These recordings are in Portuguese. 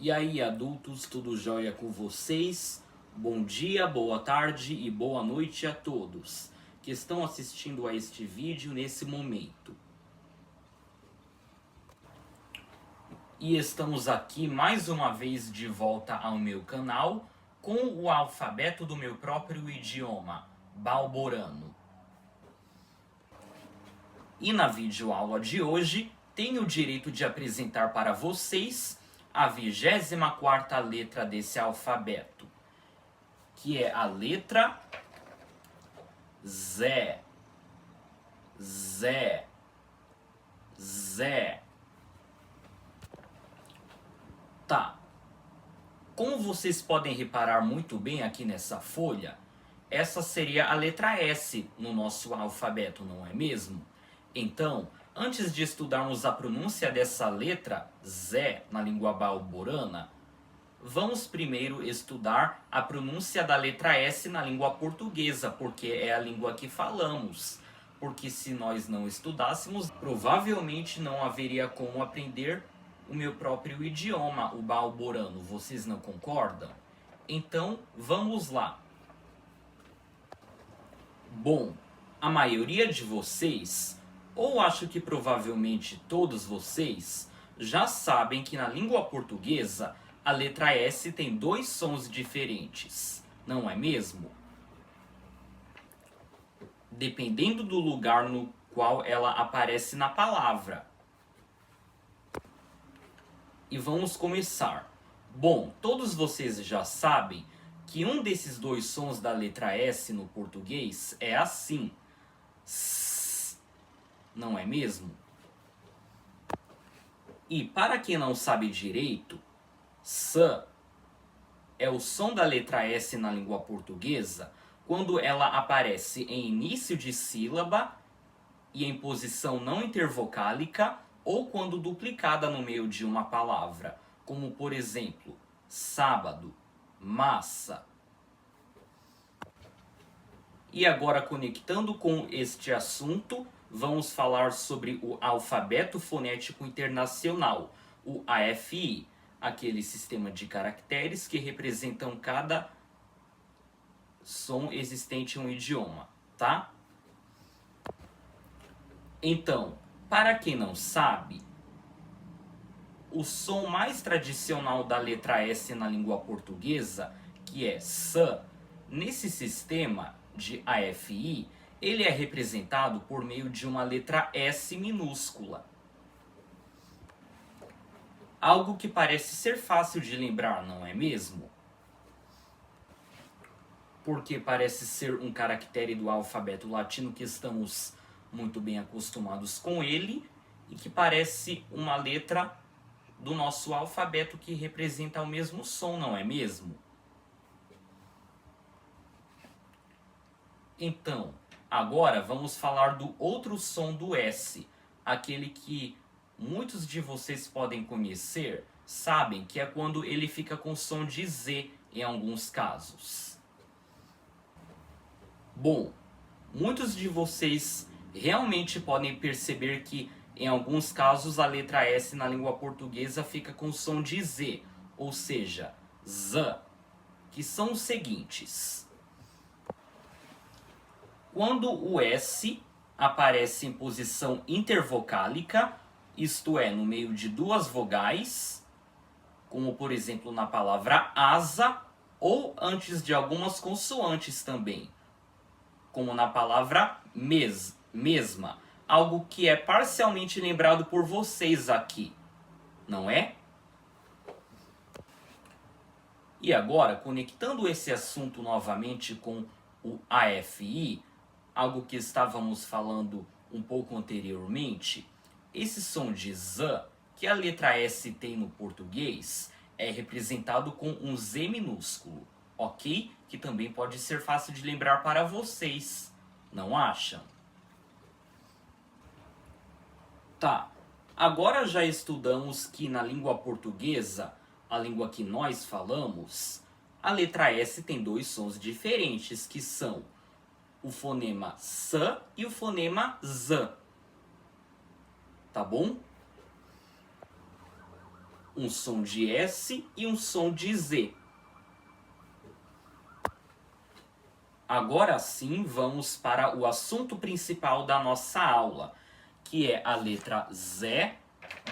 E aí, adultos, tudo jóia com vocês? Bom dia, boa tarde e boa noite a todos que estão assistindo a este vídeo nesse momento. E estamos aqui mais uma vez de volta ao meu canal com o alfabeto do meu próprio idioma, balborano. E na videoaula de hoje, tenho o direito de apresentar para vocês a 24ª letra desse alfabeto, que é a letra Zé. Zé. Zé. Tá. Como vocês podem reparar muito bem aqui nessa folha, essa seria a letra S no nosso alfabeto, não é mesmo? Então, antes de estudarmos a pronúncia dessa letra, Zé, na língua balborana, vamos primeiro estudar a pronúncia da letra S na língua portuguesa, porque é a língua que falamos. Porque se nós não estudássemos, provavelmente não haveria como aprender o meu próprio idioma, o balborano. Vocês não concordam? Então, vamos lá. Bom, a maioria de vocês, ou acho que provavelmente todos vocês, já sabem que na língua portuguesa a letra S tem dois sons diferentes, não é mesmo? Dependendo do lugar no qual ela aparece na palavra. E vamos começar. Bom, todos vocês já sabem que um desses dois sons da letra S no português é assim. S, não é mesmo? E para quem não sabe direito, S é o som da letra S na língua portuguesa quando ela aparece em início de sílaba e em posição não intervocálica ou quando duplicada no meio de uma palavra, como por exemplo, sábado, massa. E agora, conectando com este assunto, vamos falar sobre o Alfabeto Fonético Internacional, o AFI, aquele sistema de caracteres que representam cada som existente em um idioma, tá? Então, para quem não sabe, o som mais tradicional da letra S na língua portuguesa, que é S, nesse sistema de AFI, ele é representado por meio de uma letra S minúscula. Algo que parece ser fácil de lembrar, não é mesmo? Porque parece ser um caractere do alfabeto latino que estamos muito bem acostumados com ele e que parece uma letra do nosso alfabeto que representa o mesmo som, não é mesmo? Então, agora vamos falar do outro som do S, aquele que muitos de vocês podem conhecer, sabem que é quando ele fica com som de Z em alguns casos. Bom, muitos de vocês realmente podem perceber que em alguns casos a letra S na língua portuguesa fica com som de Z, ou seja, Z, que são os seguintes. Quando o S aparece em posição intervocálica, isto é, no meio de duas vogais, como por exemplo na palavra asa, ou antes de algumas consoantes também, como na palavra mesma, algo que é parcialmente lembrado por vocês aqui, não é? E agora, conectando esse assunto novamente com o AFI, algo que estávamos falando um pouco anteriormente, esse som de Z, que a letra S tem no português, é representado com um Z minúsculo, ok? Que também pode ser fácil de lembrar para vocês, não acham? Tá, agora já estudamos que na língua portuguesa, a língua que nós falamos, a letra S tem dois sons diferentes, que são o fonema S e o fonema Z. Tá bom? um som de S e um som de Z. Agora sim, vamos para o assunto principal da nossa aula, que é a letra Z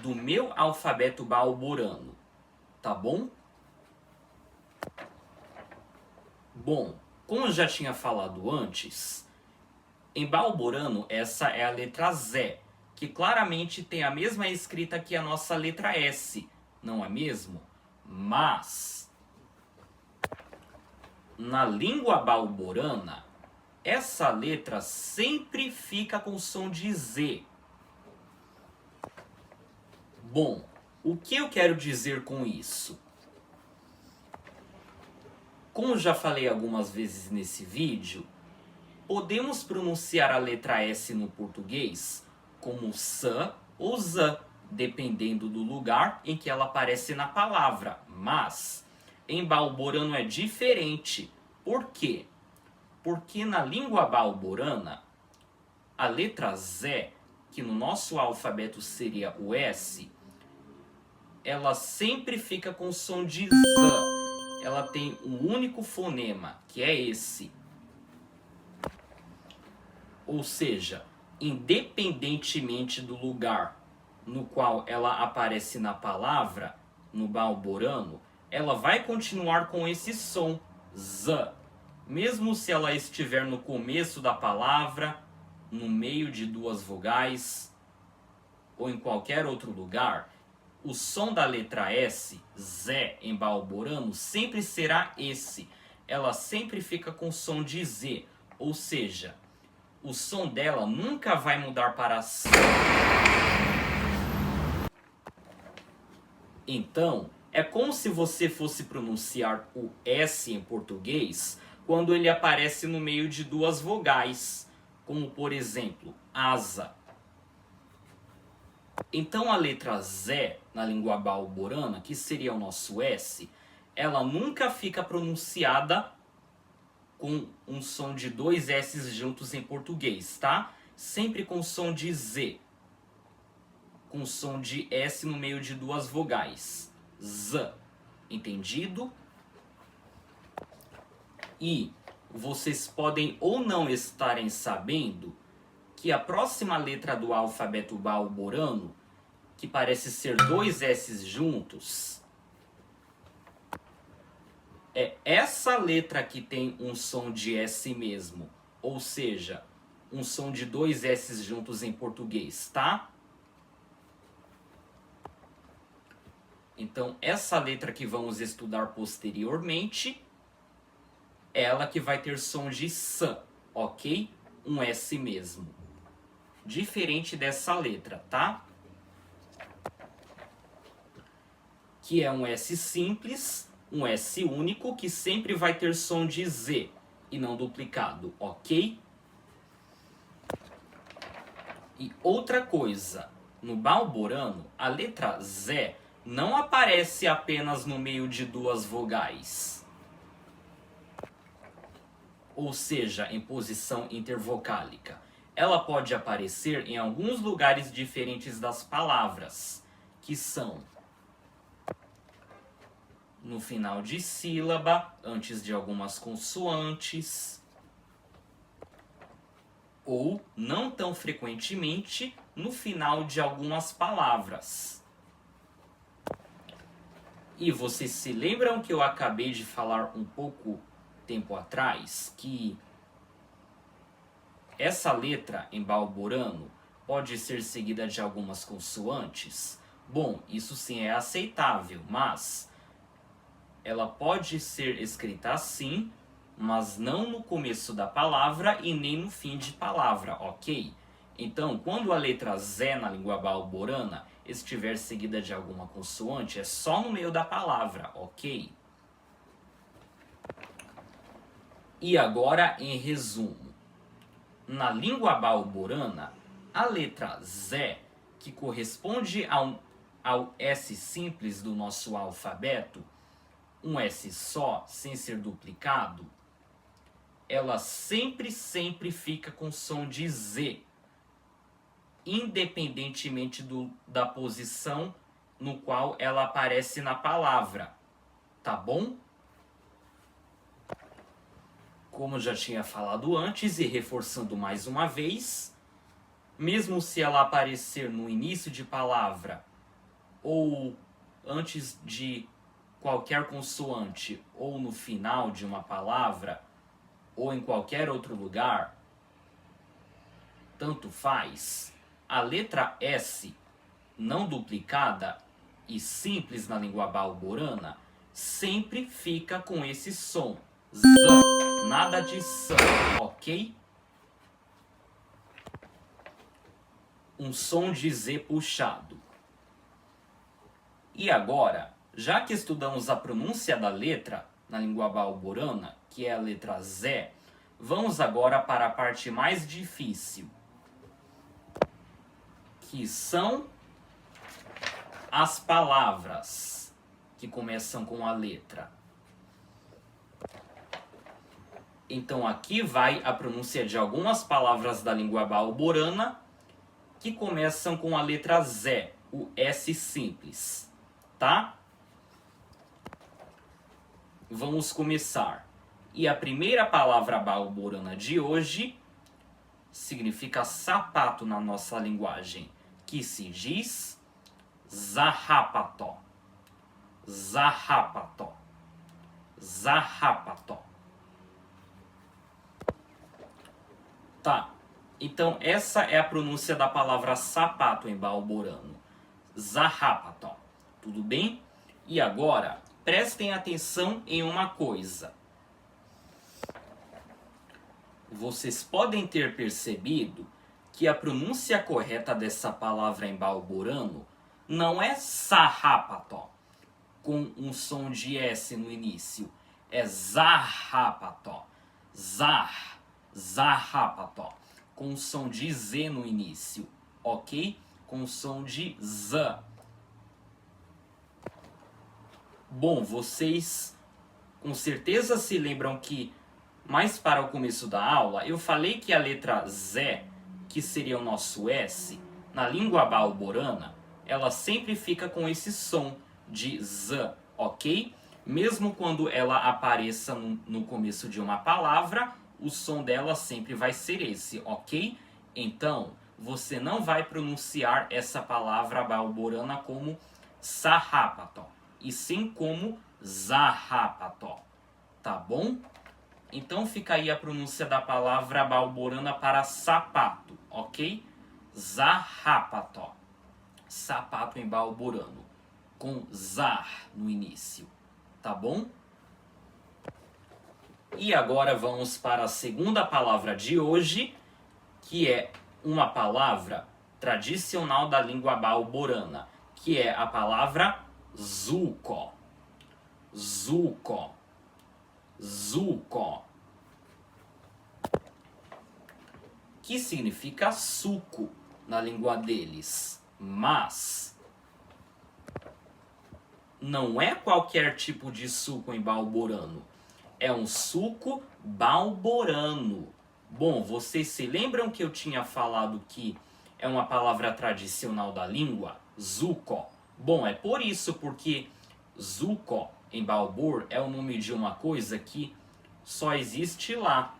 do meu alfabeto balborano, tá bom? Bom, como eu já tinha falado antes, em balborano essa é a letra Z, que claramente tem a mesma escrita que a nossa letra S, não é mesmo? Mas na língua balborana, essa letra sempre fica com som de Z. Bom, o que eu quero dizer com isso? Como já falei algumas vezes nesse vídeo, podemos pronunciar a letra S no português como S ou Z, dependendo do lugar em que ela aparece na palavra, mas em balborano é diferente. Por quê? Porque na língua balborana, a letra Z, que no nosso alfabeto seria o S, ela sempre fica com som de Z. Ela tem um único fonema, que é esse. Ou seja, independentemente do lugar no qual ela aparece na palavra, no balborano, ela vai continuar com esse som, Z. Mesmo se ela estiver no começo da palavra, no meio de duas vogais, ou em qualquer outro lugar, o som da letra S, Z, em balborano, sempre será esse. Ela sempre fica com som de Z, ou seja, o som dela nunca vai mudar para S. Então, é como se você fosse pronunciar o S em português quando ele aparece no meio de duas vogais, como por exemplo, asa. Então a letra Z na língua balborana, que seria o nosso S, ela nunca fica pronunciada com um som de dois S juntos em português, tá? Sempre com som de Z, com som de S no meio de duas vogais. Z, entendido? E vocês podem ou não estarem sabendo que a próxima letra do alfabeto balborano, que parece ser dois S juntos, é essa letra que tem um som de S mesmo, ou seja, um som de dois S juntos em português, tá? Então, essa letra que vamos estudar posteriormente, ela que vai ter som de S, ok? Um S mesmo. Diferente dessa letra, tá? Que é um S simples, um S único, que sempre vai ter som de Z e não duplicado, ok? E outra coisa, no balborano, a letra Z não aparece apenas no meio de duas vogais, ou seja, em posição intervocálica. Ela pode aparecer em alguns lugares diferentes das palavras, que são no final de sílaba, antes de algumas consoantes, ou, não tão frequentemente, no final de algumas palavras. E vocês se lembram que eu acabei de falar um pouco tempo atrás que essa letra em balborano pode ser seguida de algumas consoantes? Bom, isso sim é aceitável, mas ela pode ser escrita assim, mas não no começo da palavra e nem no fim de palavra, ok? Então, quando a letra Z na língua balborana estiver seguida de alguma consoante, é só no meio da palavra, ok? E agora, em resumo, na língua balborana, a letra Z, que corresponde ao S simples do nosso alfabeto, um S só, sem ser duplicado, ela sempre fica com som de Z, independentemente da posição no qual ela aparece na palavra, tá bom? Como já tinha falado antes e reforçando mais uma vez, mesmo se ela aparecer no início de palavra ou antes de qualquer consoante ou no final de uma palavra ou em qualquer outro lugar, tanto faz, a letra S não duplicada e simples na língua balborana sempre fica com esse som, Z, nada de S, ok? Um som de Z puxado. E agora, já que estudamos a pronúncia da letra na língua balborana, que é a letra Z, vamos agora para a parte mais difícil, que são as palavras que começam com a letra. Então aqui vai a pronúncia de algumas palavras da língua balborana que começam com a letra Z, o S simples, tá? Vamos começar. E a primeira palavra balborana de hoje significa sapato na nossa linguagem, que se diz zarrapató. Zarrapató. Zarrapató. Tá, então essa é a pronúncia da palavra sapato em balborano. Zarrapató. Tudo bem? E agora, prestem atenção em uma coisa. Vocês podem ter percebido que a pronúncia correta dessa palavra em balborano não é sarrapató, com um som de S no início. É zarrapató. Zarrapató. Com um som de Z no início, ok? Com um som de Z. Bom, vocês com certeza se lembram que mais para o começo da aula eu falei que a letra Z, que seria o nosso S, na língua balborana, ela sempre fica com esse som de Z, ok? Mesmo quando ela apareça no começo de uma palavra, o som dela sempre vai ser esse, ok? Então, você não vai pronunciar essa palavra balborana como sarrapató, e sim como zarrapató, tá bom? Então fica aí a pronúncia da palavra balborana para sapato, ok? Zarrapató. Sapato em balborano, com zar no início, tá bom? E agora vamos para a segunda palavra de hoje, que é uma palavra tradicional da língua balborana, que é a palavra zuco. Zuco. Zuco. Que significa suco na língua deles. Mas não é qualquer tipo de suco em balborano. É um suco balborano. Bom, vocês se lembram que eu tinha falado que é uma palavra tradicional da língua? Zuco. Bom, é por isso, porque zuco em balbor é o nome de uma coisa que só existe lá.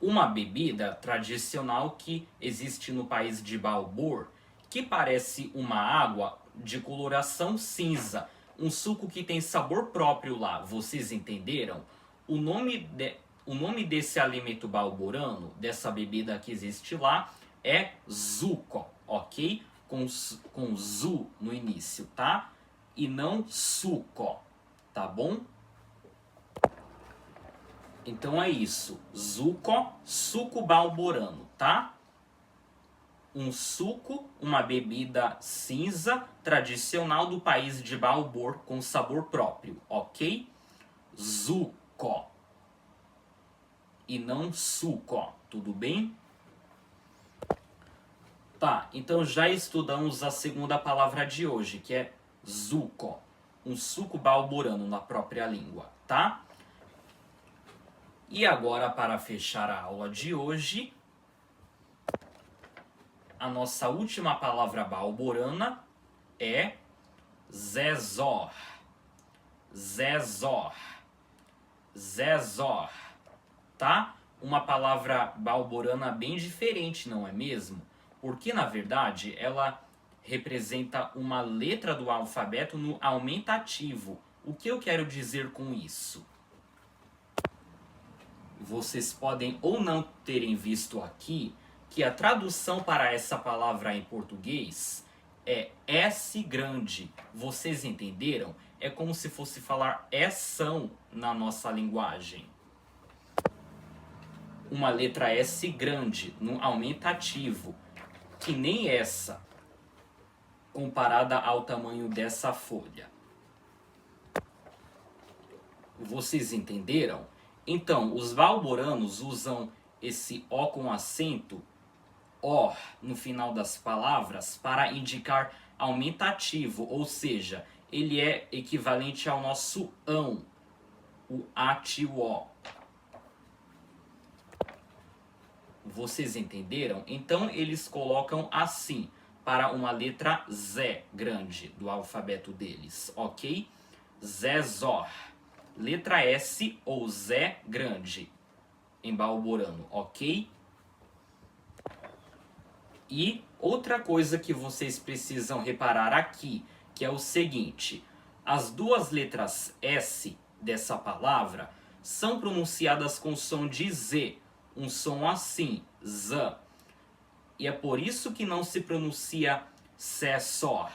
Uma bebida tradicional que existe no país de Balbor, que parece uma água de coloração cinza, um suco que tem sabor próprio lá. Vocês entenderam? O nome desse alimento balborano, dessa bebida que existe lá, é zuco, ok? Com zu no início, tá? E não suco, tá bom? Então é isso, zuco, suco balborano, tá? Um suco, uma bebida cinza tradicional do país de Balbor com sabor próprio, ok? Zuco. E não suco, tudo bem? Tá, então já estudamos a segunda palavra de hoje, que é zuco. Um suco balborano na própria língua, tá? E agora, para fechar a aula de hoje, a nossa última palavra balborana é zezor. Zezor. Zezor. Tá? Uma palavra balborana bem diferente, não é mesmo? Porque, na verdade, ela representa uma letra do alfabeto no aumentativo. O que eu quero dizer com isso? Vocês podem ou não terem visto aqui que a tradução para essa palavra em português é S grande. Vocês entenderam? É como se fosse falar São na nossa linguagem. Uma letra S grande no aumentativo, que nem essa, comparada ao tamanho dessa folha. Vocês entenderam? Então, os balboranos usam esse O com acento, O, no final das palavras, para indicar aumentativo, ou seja, ele é equivalente ao nosso ão, o atió. Vocês entenderam? Então, eles colocam assim, para uma letra Z grande do alfabeto deles, ok? Zezor. Letra S ou Z grande em balborano, ok? E outra coisa que vocês precisam reparar aqui, que é o seguinte: as duas letras S dessa palavra são pronunciadas com som de Z, um som assim, Z. E é por isso que não se pronuncia cessor,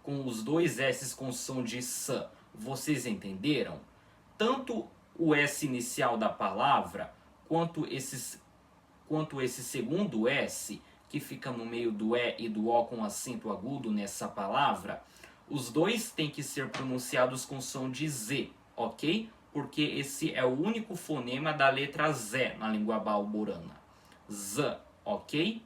com os dois S com som de S. Vocês entenderam? Tanto o S inicial da palavra, quanto esse segundo S, que fica no meio do E e do O com acento agudo nessa palavra, os dois têm que ser pronunciados com som de Z, ok? Porque esse é o único fonema da letra Z na língua balborana. Z, ok?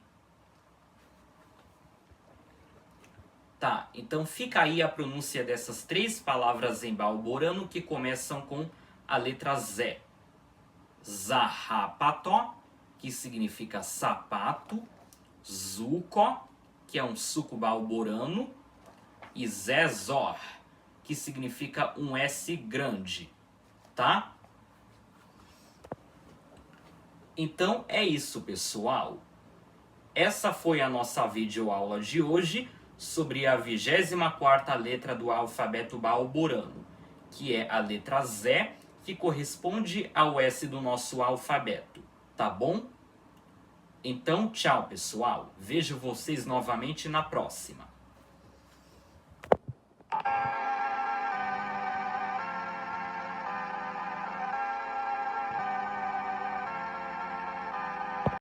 Tá, então fica aí a pronúncia dessas três palavras em balborano que começam com a letra Z. Zarrapató, que significa sapato. Zuco, que é um suco balborano. E Zezor, que significa um S grande, tá? Então é isso, pessoal. Essa foi a nossa videoaula de hoje sobre a 24ª letra do alfabeto balborano, que é a letra Z, que corresponde ao S do nosso alfabeto, tá bom? Então, tchau, pessoal. Vejo vocês novamente na próxima.